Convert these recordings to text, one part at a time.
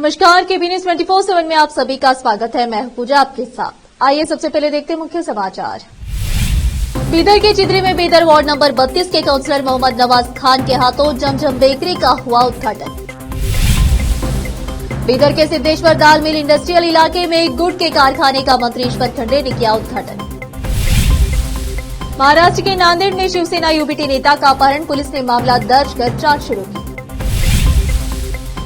नमस्कार, केबी न्यूज 24/7 में आप सभी का स्वागत है। मैं हूं पूजा आपके साथ। आइए सबसे पहले देखते हैं मुख्य समाचार। बीदर के चिदरी में बीदर वार्ड नंबर 32 के काउंसलर मोहम्मद नवाज खान के हाथों जमजम बेकरी का हुआ उद्घाटन। बीदर के सिद्धेश्वर दाल मिल इंडस्ट्रियल इलाके में गुड़ के कारखाने का मंत्री ईश्वर खंडे ने किया उद्घाटन। महाराष्ट्र के नांदेड़ में शिवसेना यूबीटी नेता का अपहरण, पुलिस ने मामला दर्ज कर जांच शुरू की।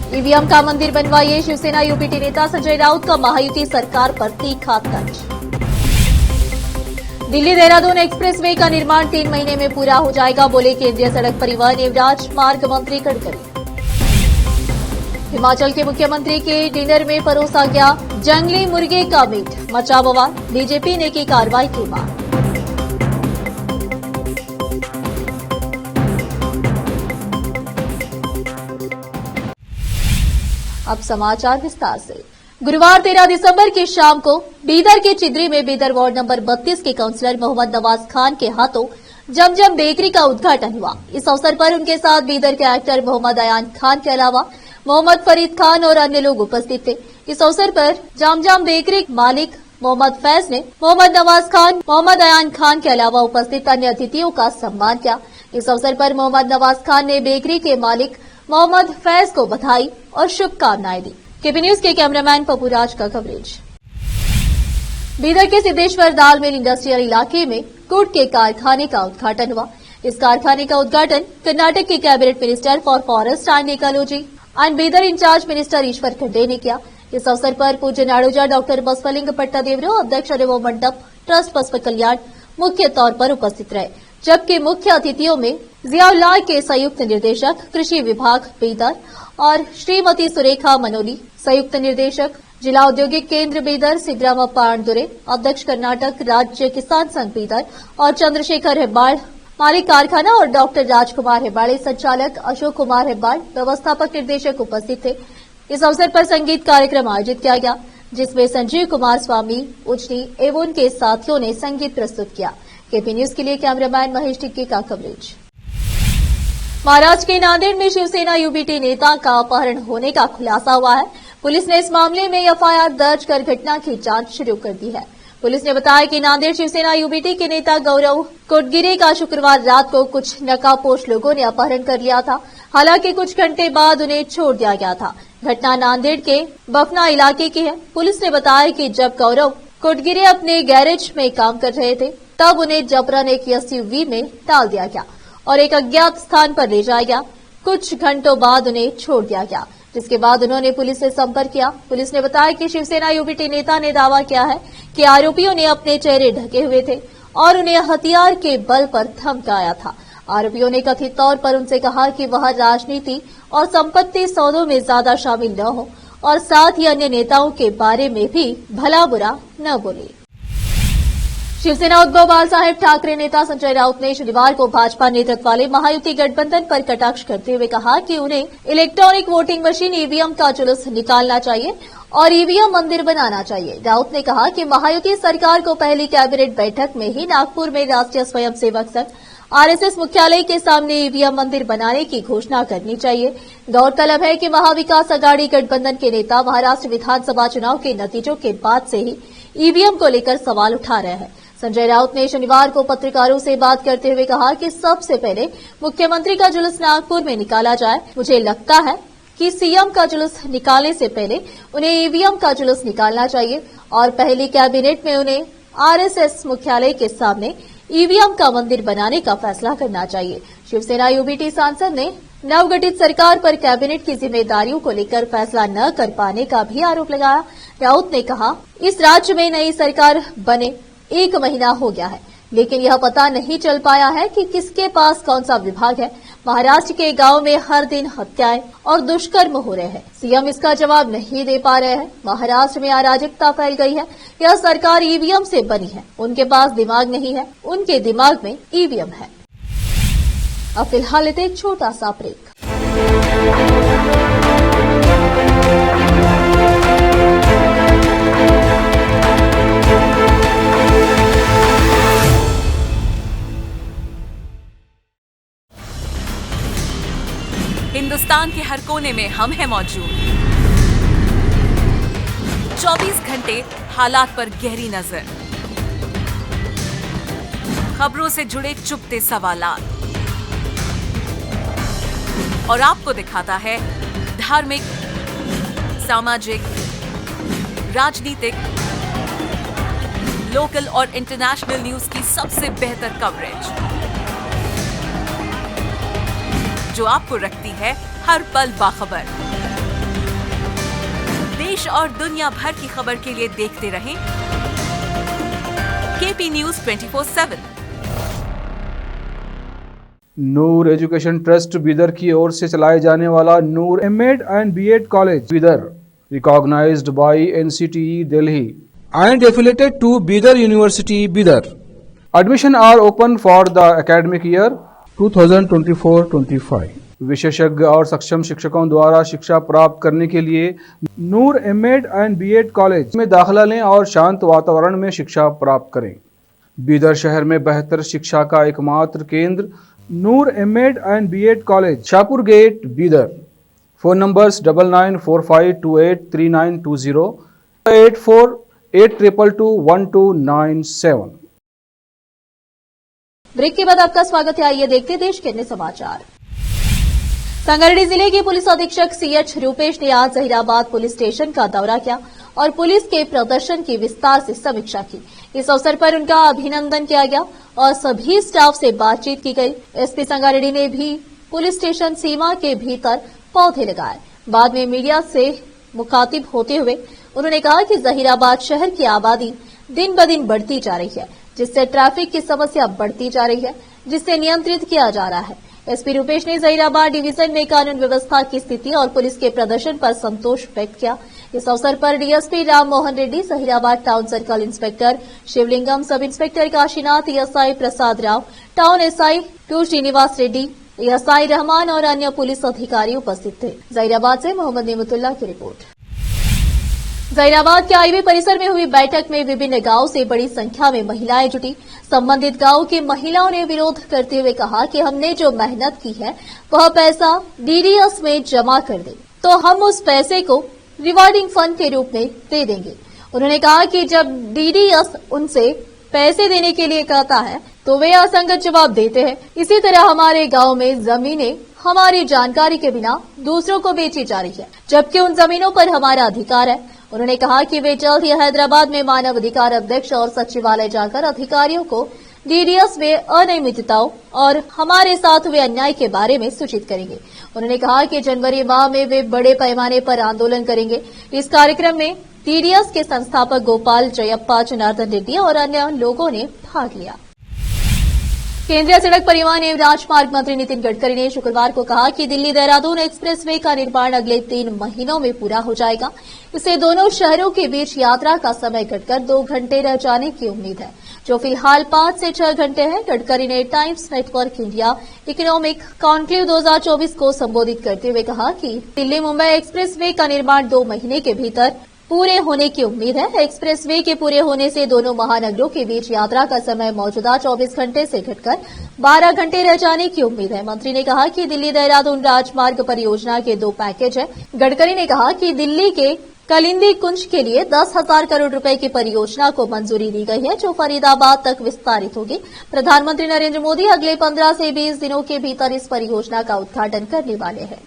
ईवीएम का मंदिर बनवाइए, शिवसेना यूबीटी नेता संजय राउत का महायुति सरकार पर तीखा तंज। दिल्ली देहरादून एक्सप्रेसवे का निर्माण 3 महीने में पूरा हो जाएगा, बोले केंद्रीय सड़क परिवहन एवं राजमार्ग मंत्री गडकरी। हिमाचल के मुख्यमंत्री के डिनर में परोसा गया जंगली मुर्गे का मीट, मचा बवाल, बीजेपी ने की कार्रवाई की मांग। अब समाचार विस्तार से। गुरुवार 13 दिसंबर की शाम को बीदर के चिदरी में बीदर वार्ड नंबर 32 के काउंसलर मोहम्मद नवाज खान के हाथों जमजम बेकरी का उद्घाटन हुआ। इस अवसर पर उनके साथ बीदर के एक्टर मोहम्मद अयान खान के अलावा मोहम्मद फरीद खान और अन्य लोग उपस्थित थे। इस अवसर पर जमजम बेकरी मालिक मोहम्मद फैज ने मोहम्मद नवाज खान, मोहम्मद अयान खान के अलावा उपस्थित अन्य अतिथियों का सम्मान किया। इस अवसर पर मोहम्मद नवाज खान ने बेकरी के मालिक मोहम्मद फैज को बधाई और शुभकामनाएं दी। केबी न्यूज के कैमरामैन पप्पू राज का कवरेज। बीदर के सिद्धेश्वर दाल मिल इंडस्ट्रियल इलाके में गुड़ के कारखाने का उद्घाटन हुआ। इस कारखाने का उद्घाटन कर्नाटक के cabinet minister for forest and ecology and Bidar incharge minister Eshwar Khande ने किया। इस अवसर पर पूज्य नाडोजा डॉक्टर बसवलिंग पट्टादेवरो, अध्यक्ष रेवो मंडप ट्रस्ट बसव कल्याण मुख्य तौर पर उपस्थित रहे, जबकि मुख्य अतिथियों में जियाउल्लाह के संयुक्त निर्देशक कृषि विभाग बीदर और श्रीमती सुरेखा मनोली, संयुक्त निर्देशक जिला औद्योगिक केंद्र बीदर सिग्रामा पांडुरे, अध्यक्ष कर्नाटक राज्य किसान संघ बीदर और चंद्रशेखर हेब्बाड़, मालिक कारखाना और डॉक्टर राजकुमार हेब्बाड़े, संचालक अशोक कुमार हेब्बाड़, व्यवस्थापक निर्देशक उपस्थित थे। इस अवसर पर संगीत कार्यक्रम आयोजित किया गया, जिसमें संजीव कुमार स्वामी उजनी एवं उनके साथियों ने संगीत प्रस्तुत किया। केपी न्यूज के लिए कैमरामैन महेश टिक्की का कवरेज। महाराष्ट्र के नांदेड़ में शिवसेना यूबीटी नेता का अपहरण होने का खुलासा हुआ है। पुलिस ने इस मामले में एफआईआर दर्ज कर घटना की जांच शुरू कर दी है। पुलिस ने बताया कि नांदेड़ शिवसेना यूबीटी के नेता गौरव कोटगिरे का शुक्रवार रात को कुछ नकाबपोश लोगों ने अपहरण कर लिया था। हालांकि कुछ घंटे बाद उन्हें छोड़ दिया गया था। घटना नांदेड़ के बफना इलाके की है। पुलिस ने बताया कि जब गौरव कोटगिरे अपने गैरेज में काम कर रहे थे, तब उन्हें जबरन एक एसयूवी में डाल दिया गया और एक अज्ञात स्थान पर ले जाया गया। कुछ घंटों बाद उन्हें छोड़ दिया गया, जिसके बाद उन्होंने पुलिस से संपर्क किया। पुलिस ने बताया कि शिवसेना यूबीटी नेता ने दावा किया है कि आरोपियों ने अपने चेहरे ढके हुए थे और उन्हें हथियार के बल पर धमकाया था। आरोपियों ने कथित तौर पर उनसे कहा कि वह राजनीति और संपत्ति सौदों में ज्यादा शामिल न हो और साथ ही अन्य नेताओं के बारे में भी भला बुरा न बोले। शिवसेना उद्धव बाल साहेब ठाकरे नेता संजय राउत ने शनिवार को भाजपा नेतृत्व वाले महायुति गठबंधन पर कटाक्ष करते हुए कहा कि उन्हें इलेक्ट्रॉनिक वोटिंग मशीन ईवीएम का जुलूस निकालना चाहिए और ईवीएम मंदिर बनाना चाहिए। राउत ने कहा कि महायुति सरकार को पहली कैबिनेट बैठक में ही नागपुर में राष्ट्रीय स्वयंसेवक संघ आरएसएस मुख्यालय के सामने ईवीएम मंदिर बनाने की घोषणा करनी चाहिए। गौरतलब है कि महाविकास अघाड़ी गठबंधन के नेता महाराष्ट्र विधानसभा चुनाव के नतीजों के बाद से ही ईवीएम को लेकर सवाल उठा रहे हैं। संजय राउत ने शनिवार को पत्रकारों से बात करते हुए कहा कि सबसे पहले मुख्यमंत्री का जुलूस नागपुर में निकाला जाए। मुझे लगता है कि सीएम का जुलूस निकालने से पहले उन्हें ईवीएम का जुलूस निकालना चाहिए और पहली कैबिनेट में उन्हें आरएसएस मुख्यालय के सामने ईवीएम का मंदिर बनाने का फैसला करना चाहिए। शिवसेना यूबीटी सांसद ने नवगठित सरकार पर कैबिनेट की जिम्मेदारियों को लेकर फैसला न कर पाने का भी आरोप लगाया। राउत ने कहा, इस राज्य में नई सरकार बने 1 महीना हो गया है, लेकिन यह पता नहीं चल पाया है कि किसके पास कौन सा विभाग है। महाराष्ट्र के गांव में हर दिन हत्याएं और दुष्कर्म हो रहे हैं। सीएम इसका जवाब नहीं दे पा रहे हैं। महाराष्ट्र में अराजकता फैल गई है। यह सरकार ईवीएम से बनी है। उनके पास दिमाग नहीं है, उनके दिमाग में ईवीएम है। अब फिलहाल लेते एक छोटा सा ब्रेक। हिंदुस्तान के हर कोने में हम हैं मौजूद। 24 घंटे हालात पर गहरी नजर, खबरों से जुड़े चुपते सवालात, और आपको दिखाता है धार्मिक, सामाजिक, राजनीतिक, लोकल और इंटरनेशनल न्यूज की सबसे बेहतर कवरेज, जो आपको रखती है हर पल बाखबर। देश और दुनिया भर की खबर के लिए देखते रहें KP news 24/7। Noor education trust Bidar की ओर से चलाए जाने वाला Noor MEd and BEd college Bidar, recognised by NCTE Delhi and affiliated to Bidar University Bidar. Admission are open for the academic year 2024-25. विशेषज्ञ और सक्षम शिक्षकों द्वारा शिक्षा प्राप्त करने के लिए नूर एमएड एंड बीएड कॉलेज में दाखिला लें और शांत वातावरण में शिक्षा प्राप्त करें। बीदर शहर में बेहतर शिक्षा का एकमात्र केंद्र Noor MEd and BEd college, Shahpur gate, Bidar. Phone numbers 9945283920, 8482221297। Break के बाद आपका स्वागत है। आइए देखते हैं देश के अन्य समाचार। संगारेड्डी जिले के पुलिस अधीक्षक सीएच रूपेश ने आज जहीराबाद पुलिस स्टेशन का दौरा किया और पुलिस के प्रदर्शन की विस्तार से समीक्षा की। इस अवसर पर उनका अभिनंदन किया गया और सभी स्टाफ से बातचीत की गई। एसपी संगारेड्डी ने भी पुलिस स्टेशन सीमा के भीतर पौधे लगाए। बाद में मीडिया से मुखातिब होते हुए उन्होंने कहा कि जहीराबाद शहर की आबादी दिन ब दिन बढ़ती जा रही है, जिससे ट्रैफिक की समस्या बढ़ती जा रही है, जिससे नियंत्रित किया जा रहा है। एसपी रूपेश ने जहीराबाद डिवीजन में कानून व्यवस्था की स्थिति और पुलिस के प्रदर्शन पर संतोष व्यक्त किया। इस अवसर पर DSP Ram Mohan Reddy, Zaheerabad town circle inspector Shivalingam, sub inspector Kashinath, ASI Prasad Rao, town SI 2 Srinivas Reddy, ASI Rahman और अन्य पुलिस अधिकारी उपस्थित थे। जहीराबाद से मोहम्मद नेमतुल्लाह की रिपोर्ट। जहीराबाद के आईवे परिसर में हुई बैठक में विभिन्न गांव से बड़ी संख्या में महिलाएं जुटी। संबंधित गांव की महिलाओं ने विरोध करते हुए कहा कि हमने जो मेहनत की है वह पैसा डीडीएस में जमा कर दे तो हम उस पैसे को रिवार्डिंग फंड के रूप में दे देंगे। उन्होंने कहा कि जब डीडीएस उनसे पैसे देने के लिए कहता है तो वे असंगत जवाब देते हैं। इसी तरह हमारे गांव में जमीनें हमारी जानकारी के बिना दूसरों को बेची जा रही है, जबकि उन जमीनों पर हमारा अधिकार है। उन्होंने कहा कि वे जल्द ही हैदराबाद में मानव अधिकार अध्यक्ष और सचिवालय जाकर अधिकारियों को डीडीएस में अनियमितताओं और हमारे साथ हुए अन्याय के बारे में सूचित करेंगे। उन्होंने कहा कि जनवरी माह में वे बड़े पैमाने पर आंदोलन करेंगे। इस कार्यक्रम में डीडीएस के संस्थापक गोपाल जयप्पा, जनार्दन रेड्डी और अन्य लोगों ने भाग लिया। केंद्रीय सड़क परिवहन एवं राजमार्ग मंत्री नितिन गडकरी ने शुक्रवार को कहा कि दिल्ली देहरादून एक्सप्रेसवे का निर्माण अगले 3 महीनों में पूरा हो जाएगा। इससे दोनों शहरों के बीच यात्रा का समय घटकर 2 घंटे रह जाने की उम्मीद है, जो फिलहाल 5 से 6 घंटे है। गडकरी ने times network India economic conclave 2024 को संबोधित करते हुए कहा कि दिल्ली मुंबई एक्सप्रेसवे का निर्माण 2 महीने के भीतर पूरे होने की उम्मीद है। एक्सप्रेसवे के पूरे होने से दोनों महानगरों के बीच यात्रा का समय मौजूदा 24 घंटे से घटकर 12 घंटे रह जाने की उम्मीद है। मंत्री ने कहा कि दिल्ली देहरादून राजमार्ग परियोजना के 2 पैकेज हैं। गडकरी ने कहा कि दिल्ली के कलिंदी कुंज के लिए 10,000 करोड़ रुपए की परियोजना को मंजूरी दी गई है, जो फरीदाबाद तक विस्तारित होगी। प्रधानमंत्री नरेंद्र मोदी अगले 15 से 20 दिनों के भीतर इस परियोजना का उद्घाटन करने वाले हैं।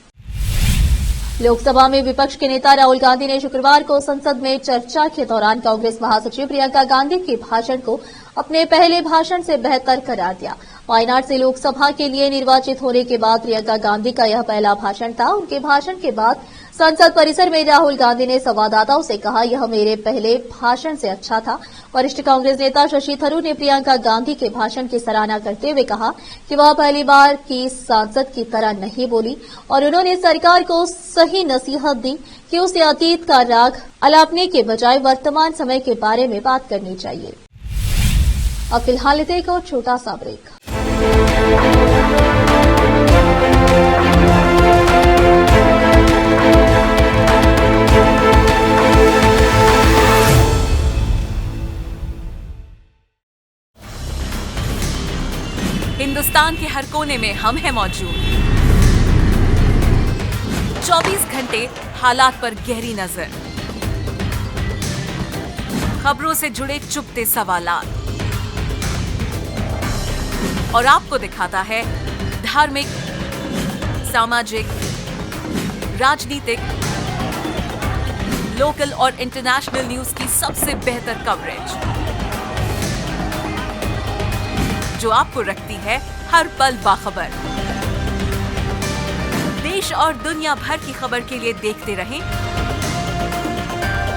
लोकसभा में विपक्ष के नेता राहुल गांधी ने शुक्रवार को संसद में चर्चा के दौरान कांग्रेस महासचिव प्रियंका गांधी के भाषण को अपने पहले भाषण से बेहतर करार दिया। वायनाड से लोकसभा के लिए निर्वाचित होने के बाद प्रियंका गांधी का यह पहला भाषण था। उनके भाषण के बाद संसद परिसर में राहुल गांधी ने संवाददाताओं से कहा, यह मेरे पहले भाषण से अच्छा था। वरिष्ठ कांग्रेस नेता शशि थरूर ने प्रियंका गांधी के भाषण की सराहना करते हुए कहा कि वह पहली बार की सांसद की तरह नहीं बोली और उन्होंने सरकार को सही नसीहत दी कि उसे अतीत का राग अलापने के बजाय वर्तमान समय के बारे में बात करनी चाहिए। अब फिलहाल लेते एक और छोटा सा ब्रेक। हिंदुस्तान के हर कोने में हम हैं मौजूद। 24 घंटे हालात पर गहरी नजर, खबरों से जुड़े चुपते सवालात और आपको दिखाता है धार्मिक, सामाजिक, राजनीतिक, लोकल और इंटरनेशनल न्यूज की सबसे बेहतर कवरेज जो आपको रखती है हर पल बाखबर। देश और दुनिया भर की खबर के लिए देखते रहें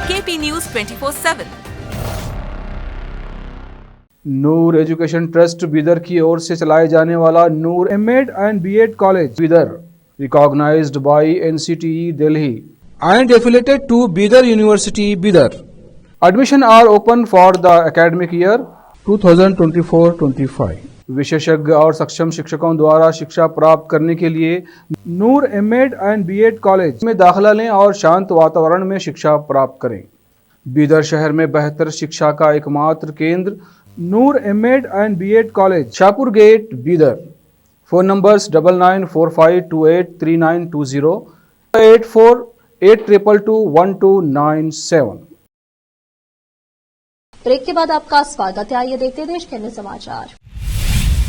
KP news 24/7। Noor education trust Bidar की ओर से चलाए जाने वाला Noor MEd and BEd college Bidar, recognised by NCTE Delhi and affiliated to Bidar University Bidar. Admission are open for the academic year 2024-25. विशेषज्ञ और सक्षम शिक्षकों द्वारा शिक्षा प्राप्त करने के लिए नूर एमएड एंड बीएड कॉलेज में दाखिला लें और शांत वातावरण में शिक्षा प्राप्त करें। बीदर शहर में बेहतर शिक्षा का एकमात्र केंद्र Noor MEd and BEd college, Shahpur gate, Bidar. Phone numbers 9945283920 8482221297। Break के बाद आपका स्वागत है। आइए देखते हैं देश के अन्य समाचार।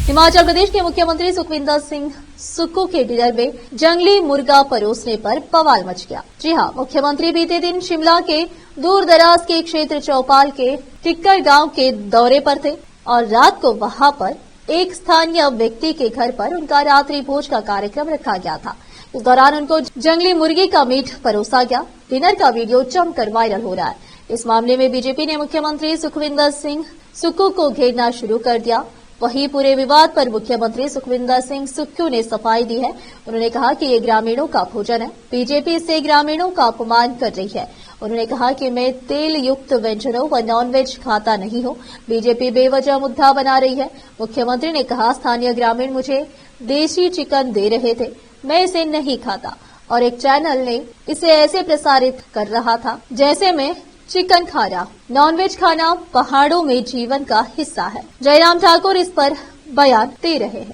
हिमाचल प्रदेश के मुख्यमंत्री सुखविंदर सिंह सुक्खू के बीदर में जंगली मुर्गा परोसने पर बवाल मच गया। जी हां, मुख्यमंत्री बीते दिन शिमला के दूर दराज के क्षेत्र चौपाल के टिक्कर गांव के दौरे पर थे और रात को वहां पर एक स्थानीय व्यक्ति के घर पर उनका रात्रि भोज का कार्यक्रम रखा गया था। इस दौरान उनको जंगली मुर्गी का मीट परोसा गया। डिनर का वीडियो जमकर वायरल हो रहा है। इस मामले में बीजेपी ने मुख्यमंत्री सुखविंदर सिंह सुक्खू को घेरना शुरू कर दिया। वहीं पूरे विवाद पर मुख्यमंत्री सुखविंदर सिंह सुक्खू ने सफाई दी है। उन्होंने कहा कि ये ग्रामीणों का भोजन है, बीजेपी इससे ग्रामीणों का अपमान कर रही है। उन्होंने कहा कि मैं तेल युक्त व्यंजनों व नॉनवेज खाता नहीं हूं। बीजेपी बेवजह मुद्दा बना रही है। मुख्यमंत्री ने कहा, स्थानीय ग्रामीण मुझे देशी चिकन दे रहे थे, मैं इसे नहीं खाता और एक चैनल ने इसे ऐसे प्रसारित कर रहा था जैसे मैं चिकन खा रहा। नॉनवेज खाना पहाड़ों में जीवन का हिस्सा है। जयराम ठाकुर इस पर बयान दे रहे हैं।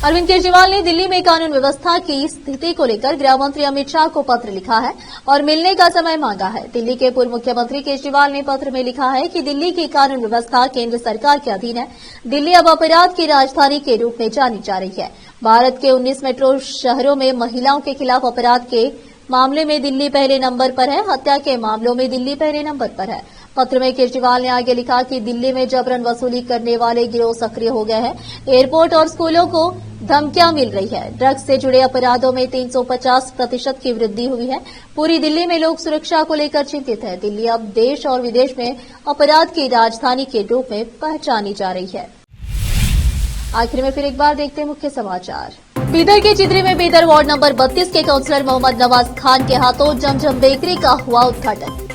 अरविंद केजरीवाल ने दिल्ली में कानून व्यवस्था की स्थिति को लेकर गृह मंत्री अमित शाह को पत्र लिखा है और मिलने का समय मांगा है। दिल्ली के पूर्व मुख्यमंत्री केजरीवाल ने पत्र में लिखा है कि दिल्ली की कानून व्यवस्था केंद्र सरकार के अधीन है। दिल्ली अब अपराध की राजधानी के रूप में जानी जा रही है। भारत के 19 मेट्रो शहरों में महिलाओं के खिलाफ अपराध के मामले में दिल्ली पहले नंबर पर है। हत्या के मामलों में दिल्ली पहले नंबर पर है। पत्र में केजरीवाल ने आगे लिखा कि दिल्ली में जबरन वसूली करने वाले गिरोह सक्रिय हो गए हैं। एयरपोर्ट और स्कूलों को धमकियां मिल रही है। ड्रग्स से जुड़े अपराधों में 350% की वृद्धि हुई है। पूरी दिल्ली में लोग सुरक्षा को लेकर चिंतित है। दिल्ली अब देश और विदेश में अपराध की राजधानी के रूप में पहचानी जा रही है। आखिर में फिर एक बार देखते हैं मुख्य समाचार। बीदर के चिद्री में बीदर वार्ड नंबर 32 के काउंसलर मोहम्मद नवाज खान के हाथों जमजम बेकरी का हुआ उद्घाटन।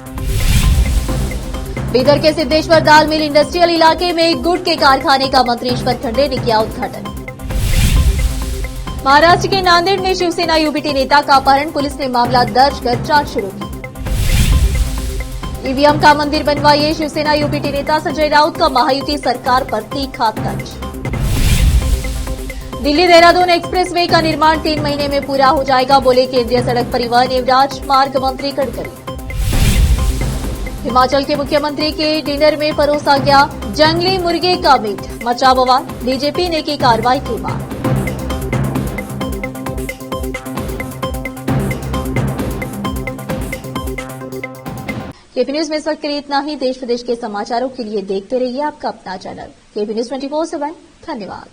बीदर के सिद्धेश्वर दाल मिल इंडस्ट्रियल इलाके में गुड़ के कारखाने का मंत्री ईश्वर खंडे ने किया उद्घाटन। महाराष्ट्र के नांदेड़ में शिवसेना यूबीटी नेता का अपहरण, पुलिस ने मामला दर्ज कर जांच शुरू की। ईवीएम का मंदिर बनवाइए, शिवसेना यूबीटी नेता संजय राउत का महायुति सरकार पर तीखा तंज। दिल्ली देहरादून एक्सप्रेसवे का निर्माण 3 महीने में पूरा हो जाएगा, बोले केंद्रीय सड़क परिवहन एवं राजमार्ग मंत्री गडकरी। हिमाचल के मुख्यमंत्री के डिनर में परोसा गया जंगली मुर्गे का मीट, मचा बवाल, बीजेपी ने की कार्रवाई की मांग। केपी न्यूज में इस वक्त के लिए इतना ही। देश विदेश के समाचारों के लिए देखते रहिए आपका अपना चैनल केपी न्यूज 24/7। धन्यवाद।